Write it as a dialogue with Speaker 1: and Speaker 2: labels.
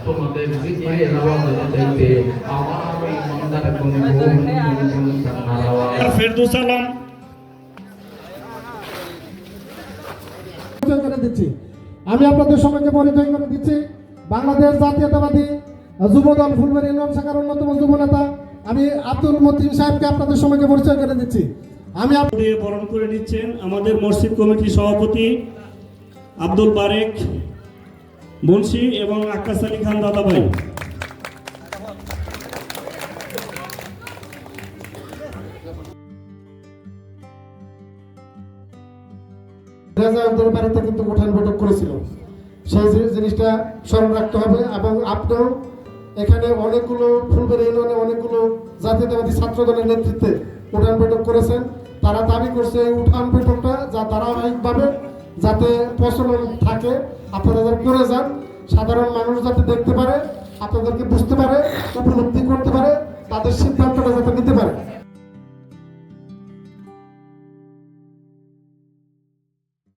Speaker 1: তোমাদের জিকিরের আওয়াজ দেখতে আমার ওই মন্দার গুনগুন
Speaker 2: ফেরদৌস আলম
Speaker 3: করে দিচ্ছি। আমি আপনাদের সবাইকে পরিচয় করে দিচ্ছি বাংলাদেশ জাতীয়তাবাদী যুবদল ফুলবাড়ী ইউনিয়ন শাখার অন্যতম যুব নেতা আমি আব্দুল মতিন সাহেবকে আপনাদের সবাইকে পরিচয় করে দিচ্ছি। আমি
Speaker 2: দিয়ে বরণ করে নিচ্ছেন আমাদের মসজিদ কমিটির সভাপতি আব্দুল বারেক মুন্সি এবং আকাশ আলী খান দাদাভাই।
Speaker 3: বাড়িতে কিন্তু উঠান বৈঠক করেছিল, সেই জিনিসটা স্মরণ রাখতে হবে। এবং আপনিও এখানে অনেকগুলো ফুলবাড়ী ইউনিয়নে অনেকগুলো জাতীয়তাবাদী ছাত্র দলের নেতৃত্বে উঠান বৈঠক করেছেন। তারা দাবি করছে এই উঠান বৈঠকটা যা ধারাবাহিকভাবে যাতে প্রচলন থাকে, আপনারা যারা করে যান, সাধারণ মানুষ যাতে দেখতে পারে, আপনাদেরকে বুঝতে পারে, উপলব্ধি করতে পারে, তাদের সিদ্ধান্ত